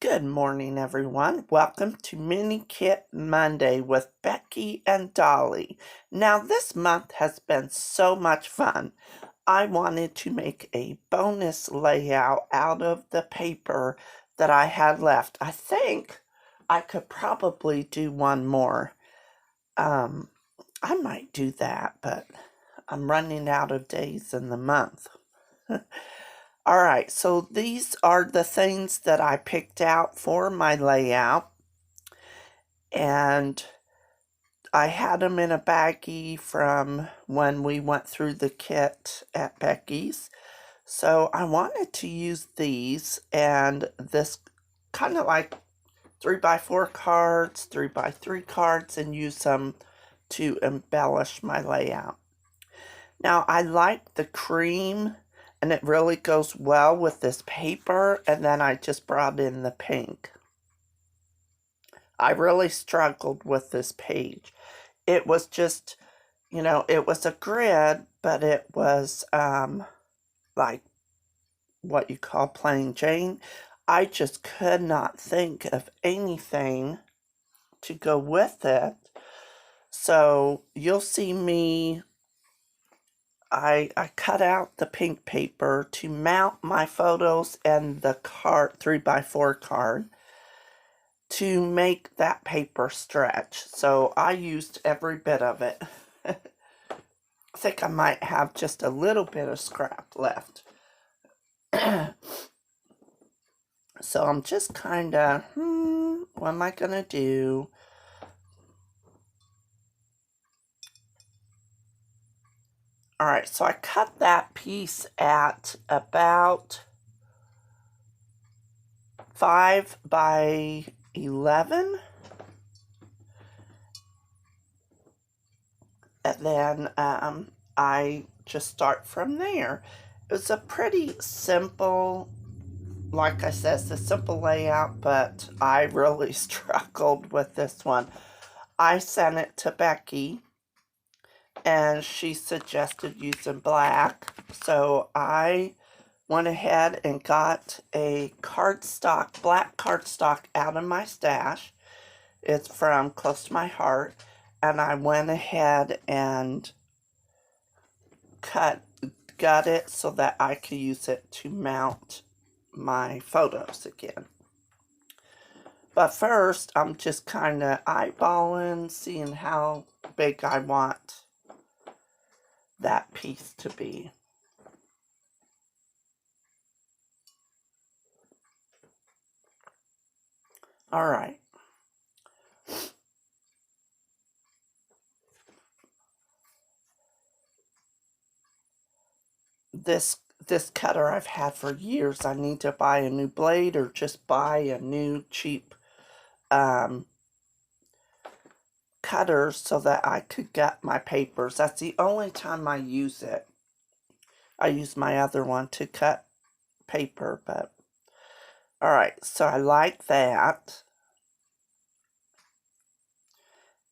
Good morning, everyone. Welcome to Mini Kit Monday with Becky and Dolly. Now, this month has been so much fun. I wanted to make a bonus layout out of the paper that I had left. I think I could probably do one more. I might do that, but I'm running out of days in the month. All right, so these are the things that I picked out for my layout, and I had them in a baggie from when we went through the kit at Becky's. So I wanted to use these and this kind of like 3x4 cards, 3x3 cards, and use them to embellish my layout. Now I like the cream, and it really goes well with this paper, and then I just brought in the pink. I really struggled with this page. It was just, it was a grid, but it was like what you call plain Jane. I just could not think of anything to go with it. So you'll see me I cut out the pink paper to mount my photos and the card, 3x4 card, to make that paper stretch. So I used every bit of it. I think I might have just a little bit of scrap left. So I'm just kind of, what am I going to do? All right, so I cut that piece at about 5x11, and then I just start from there. It was a pretty simple, like I said, it's a simple layout, but I really struggled with this one. I sent it to Becky, and she suggested using black, so I went ahead and got a cardstock, black cardstock out of my stash. It's from Close to My Heart, and I went ahead and got it so that I could use it to mount my photos again. But first, I'm just kind of eyeballing, seeing how big I want that piece to be. All right. This cutter I've had for years. I need to buy a new blade or just buy a new cheap cutter so that I could get my papers. That's the only time I use it. I use my other one to cut paper, but all right, so I like that.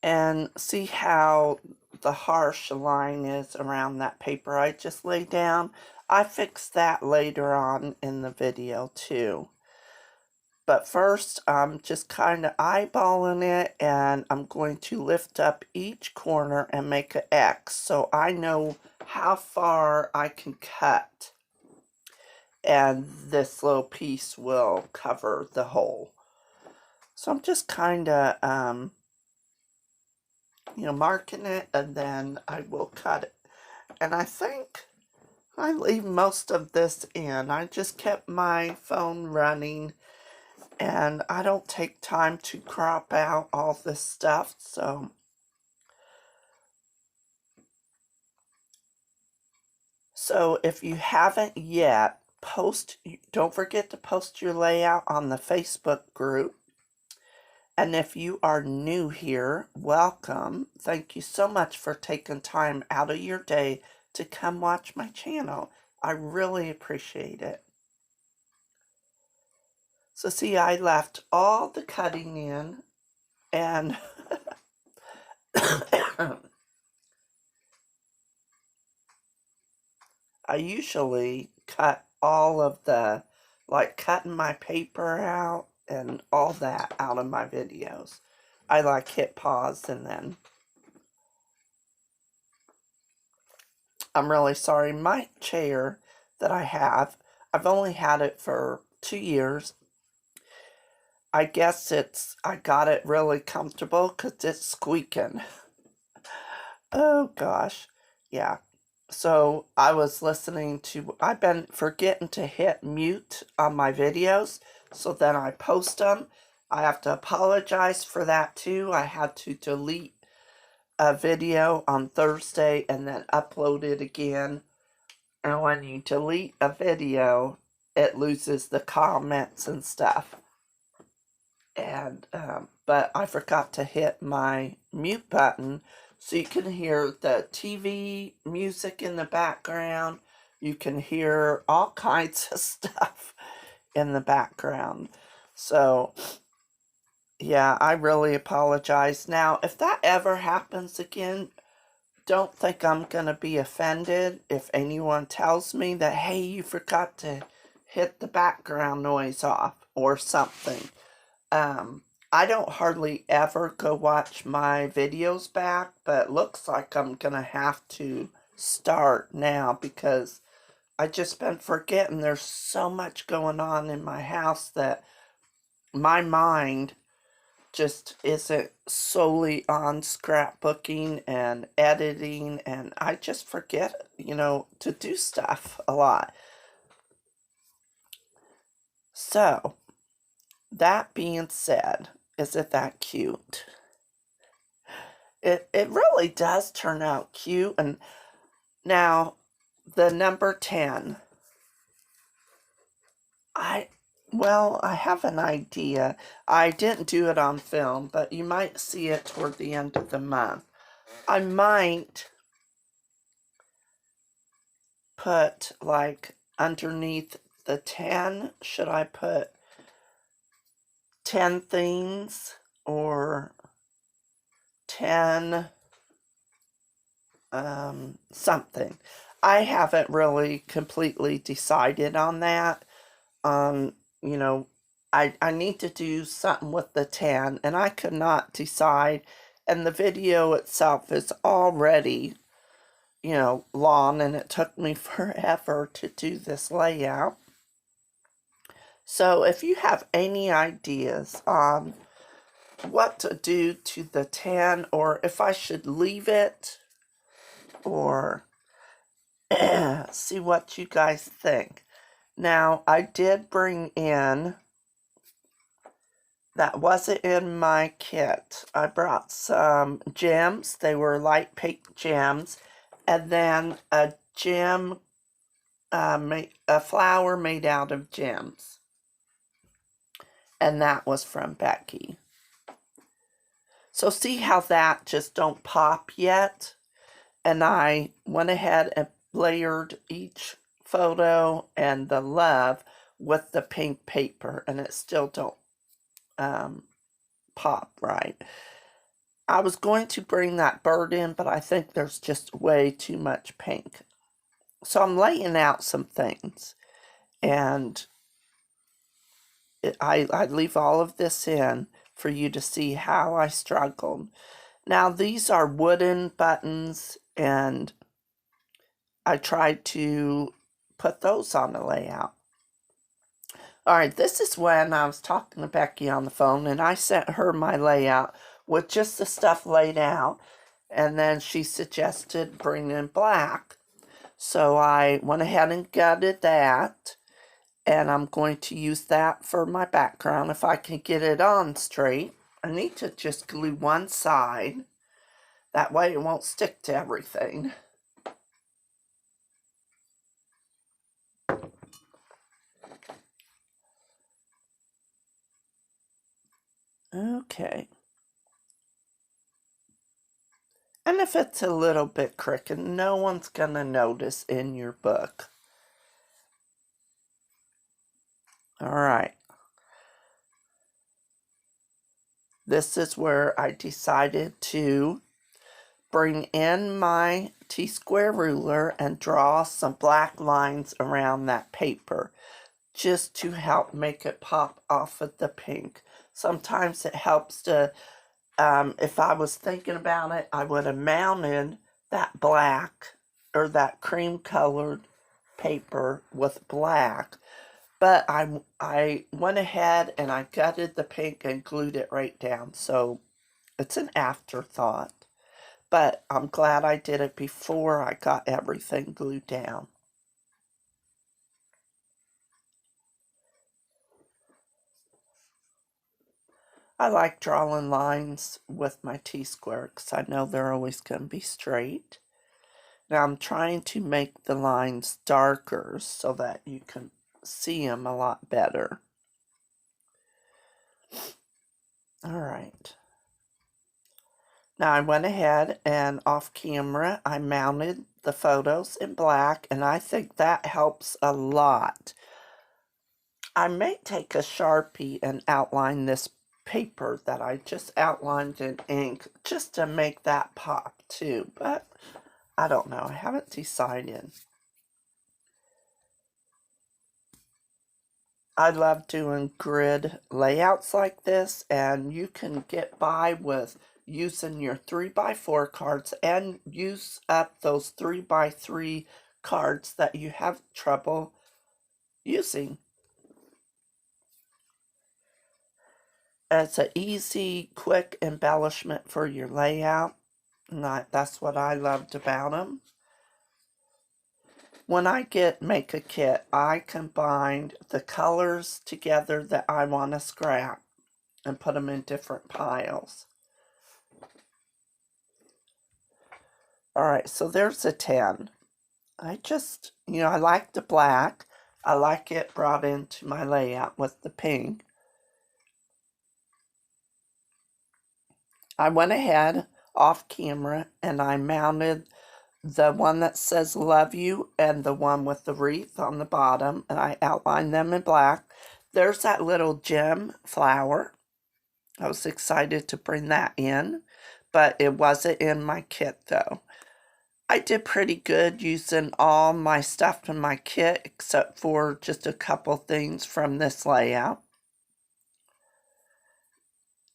And see how the harsh line is around that paper I just laid down? I fixed that later on in the video too. But first, I'm just kind of eyeballing it, and I'm going to lift up each corner and make an X so I know how far I can cut. And this little piece will cover the hole. So I'm just kind of, marking it, and then I will cut it. And I think I leave most of this in. I just kept my phone running, and I don't take time to crop out all this stuff, so if you haven't yet, don't forget to post your layout on the Facebook group. And if you are new here, welcome. Thank you so much for taking time out of your day to come watch my channel. I really appreciate it. So see, I left all the cutting in, and I usually cut all of the, like cutting my paper out and all that out of my videos. I like hit pause and then I'm really sorry. My chair that I have, I've only had it for 2 years. I guess I got it really comfortable because it's squeaking. Oh gosh. Yeah. So I was I've been forgetting to hit mute on my videos. So then I post them. I have to apologize for that too. I had to delete a video on Thursday and then upload it again. And when you delete a video, it loses the comments and stuff. And but I forgot to hit my mute button, so you can hear the TV music in the background. You can hear all kinds of stuff in the background. So yeah, I really apologize. Now, if that ever happens again, don't think I'm going to be offended if anyone tells me that, hey, you forgot to hit the background noise off or something. I don't hardly ever go watch my videos back, but it looks like I'm going to have to start now because I just been forgetting there's so much going on in my house that my mind just isn't solely on scrapbooking and editing, and I just forget, to do stuff a lot. So, that being said, isn't that cute? It really does turn out cute. And now, the number 10, I have an idea. I didn't do it on film, but you might see it toward the end of the month. I might put, like, underneath the 10, should I put 10 things or 10 something? I haven't really completely decided on that. You know, I need to do something with the 10, and I could not decide. And the video itself is already, long, and it took me forever to do this layout. So if you have any ideas on what to do to the 10, or if I should leave it, or see what you guys think. Now, I did bring in, that wasn't in my kit. I brought some gems. They were light pink gems. And then a gem, a flower made out of gems. And that was from Becky. So see how that just don't pop yet? And I went ahead and layered each photo and the love with the pink paper, and it still don't pop right. I was going to bring that bird in, but I think there's just way too much pink. So I'm laying out some things, and I leave all of this in for you to see how I struggled. Now, these are wooden buttons, and I tried to put those on the layout. All right, this is when I was talking to Becky on the phone, and I sent her my layout with just the stuff laid out, and then she suggested bringing in black. So I went ahead and gutted that, and I'm going to use that for my background if I can get it on straight. I need to just glue one side. That way it won't stick to everything. Okay. And if it's a little bit crooked, no one's gonna notice in your book. Alright. This is where I decided to bring in my T-square ruler and draw some black lines around that paper. just to help make it pop off of the pink. Sometimes it helps to, if I was thinking about it, I would have mounted that black or that cream colored paper with black, but I went ahead and I gutted the pink and glued it right down, so it's an afterthought. But I'm glad I did it before I got everything glued down. I like drawing lines with my T-square because I know they're always going to be straight. Now I'm trying to make the lines darker so that you can see them a lot better. Alright. Now I went ahead and off camera I mounted the photos in black, and I think that helps a lot. I may take a Sharpie and outline this paper that I just outlined in ink just to make that pop too, but I don't know. I haven't decided. I love doing grid layouts like this, and you can get by with using your 3x4 cards and use up those 3x3 cards that you have trouble using. It's an easy, quick embellishment for your layout, and that's what I loved about them. When I make a kit, I combine the colors together that I want to scrap and put them in different piles. Alright, so there's a 10. I just, I like the black. I like it brought into my layout with the pink. I went ahead off camera and I mounted the one that says love you and the one with the wreath on the bottom, and I outlined them in black. There's that little gem flower. I was excited to bring that in, but it wasn't in my kit though. I did pretty good using all my stuff in my kit except for just a couple things from this layout.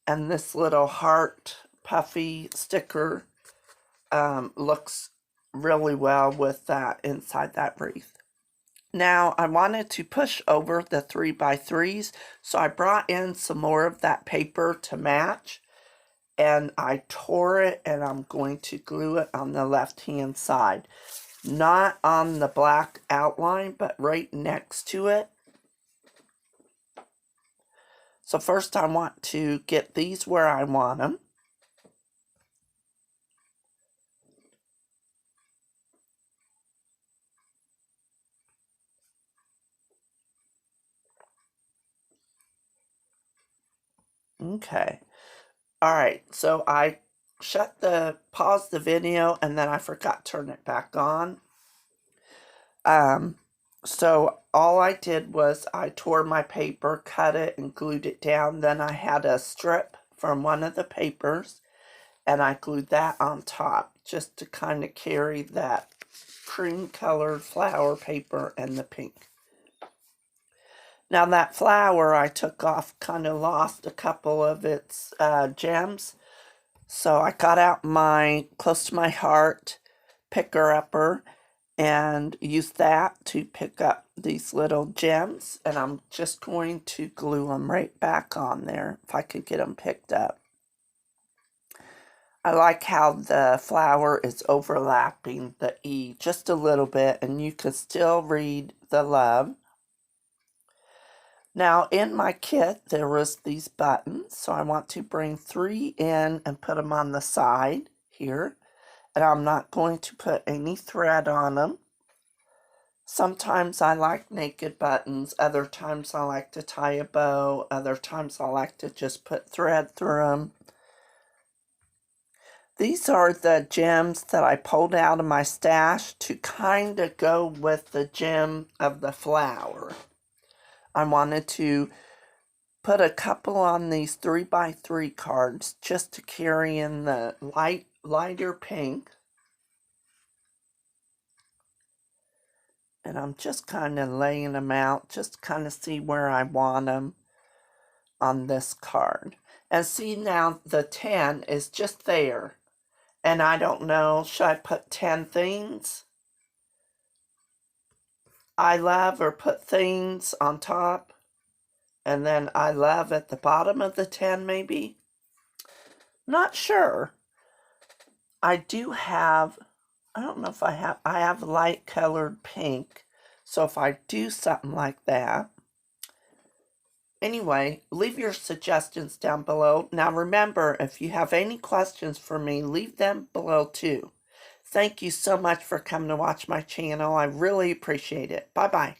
And this little heart puffy sticker looks really well with that inside that wreath. Now I wanted to push over the 3x3s, so I brought in some more of that paper to match, and I tore it, and I'm going to glue it on the left hand side, not on the black outline but right next to it. So first I want to get these where I want them. Okay. Alright, so I paused the video and then I forgot to turn it back on. So all I did was I tore my paper, cut it, and glued it down. Then I had a strip from one of the papers and I glued that on top just to kind of carry that cream colored flower paper and the pink. Now that flower I took off kind of lost a couple of its gems. So I got out my close to my heart picker-upper and used that to pick up these little gems. And I'm just going to glue them right back on there if I could get them picked up. I like how the flower is overlapping the E just a little bit and you can still read the love. Now in my kit there was these buttons, so I want to bring 3 in and put them on the side here, and I'm not going to put any thread on them. Sometimes I like naked buttons, other times I like to tie a bow, other times I like to just put thread through them. These are the gems that I pulled out of my stash to kind of go with the gem of the flower. I wanted to put a couple on these 3x3 cards just to carry in the lighter pink. And I'm just kind of laying them out, just to kind of see where I want them on this card. And see, now the 10 is just there. And I don't know, should I put 10 things I love, or put things on top? And then I love at the bottom of the 10 maybe? Not sure. I do have, I don't know if I have light colored pink. So if I do something like that. Anyway, leave your suggestions down below. Now remember, if you have any questions for me, leave them below too. Thank you so much for coming to watch my channel. I really appreciate it. Bye-bye.